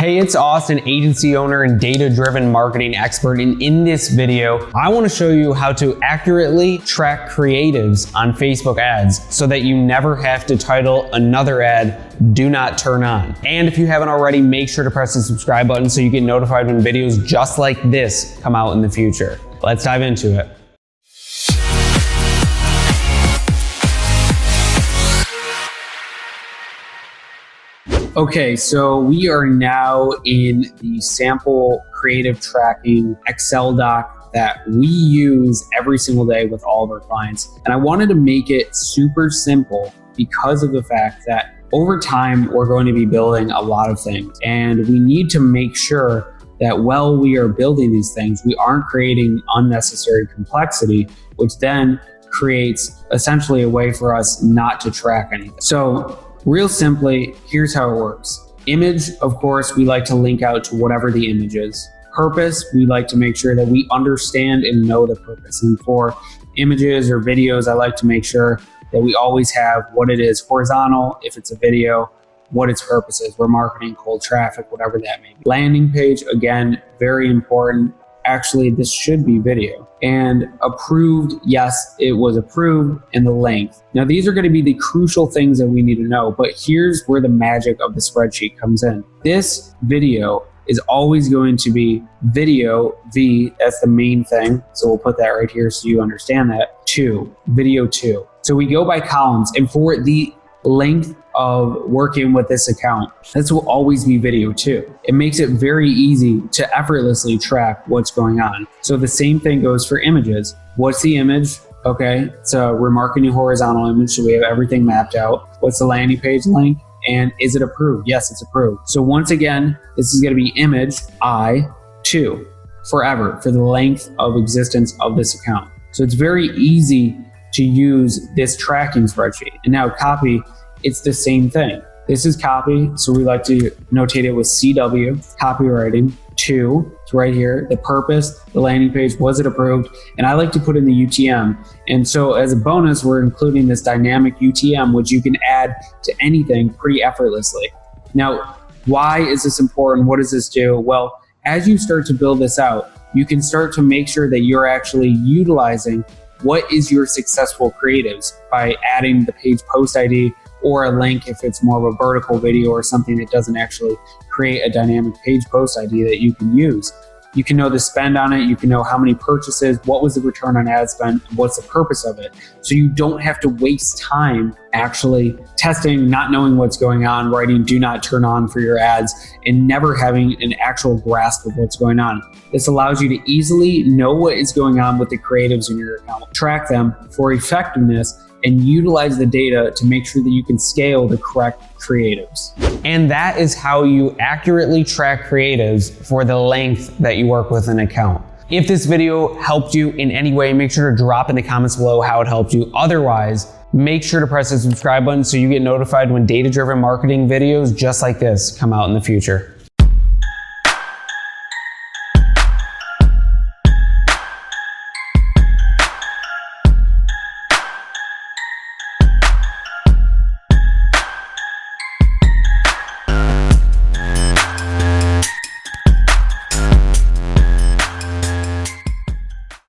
Hey, it's Austin, agency owner and data-driven marketing expert, and in this video, I want to show you how to accurately track creatives on Facebook ads so that you never have to title another ad, "Do Not Turn On." And if you haven't already, make sure to press the subscribe button so you get notified when videos just like this come out in the future. Let's dive into it. Okay, so we are now in the sample creative tracking Excel doc that we use every single day with all of our clients. And I wanted to make it super simple because of the fact that over time, we're going to be building a lot of things. And we need to make sure that while we are building these things, we aren't creating unnecessary complexity, which then creates essentially a way for us not to track anything. So real simply, here's how it works. Image, of course, we like to link out to whatever the image is. Purpose, we like to make sure that we understand and know the purpose. And for images or videos, I like to make sure that we always have what it is horizontal, if it's a video, what its purpose is. We're marketing cold traffic, whatever that may be. Landing page, again, very important. Actually, this should be video. And approved, yes, it was approved, and the length. Now, these are going to be the crucial things that we need to know, but here's where the magic of the spreadsheet comes in. This video is always going to be video V, that's the main thing. So we'll put that right here so you understand that. 2, video 2. So we go by columns, and for the length of working with this account, this will always be video 2. It makes it very easy to effortlessly track what's going on. So the same thing goes for images. What's the image? Okay, so we're marketing horizontal image, so we have everything mapped out. What's the landing page link? And is it approved? Yes, it's approved. So once again, this is going to be image I2 forever for the length of existence of this account. So it's very easy to use this tracking spreadsheet. And now copy, it's the same thing. This is copy, so we like to notate it with CW, copywriting. 2, it's right here, the purpose, the landing page, was it approved? And I like to put in the UTM. And so as a bonus, we're including this dynamic UTM, which you can add to anything pretty effortlessly. Now, why is this important? What does this do? Well, as you start to build this out, you can start to make sure that you're actually utilizing what is your successful creatives by adding the page post ID or a link if it's more of a vertical video or something that doesn't actually create a dynamic page post ID that you can use. You can know the spend on it, you can know how many purchases, what was the return on ad spend, and what's the purpose of it. So you don't have to waste time actually testing, not knowing what's going on, writing "Do Not Turn On" for your ads, and never having an actual grasp of what's going on. This allows you to easily know what is going on with the creatives in your account, track them for effectiveness, and utilize the data to make sure that you can scale the correct creatives. And that is how you accurately track creatives for the length that you work with an account. If this video helped you in any way, make sure to drop in the comments below how it helped you. Otherwise, make sure to press the subscribe button so you get notified when data-driven marketing videos just like this come out in the future.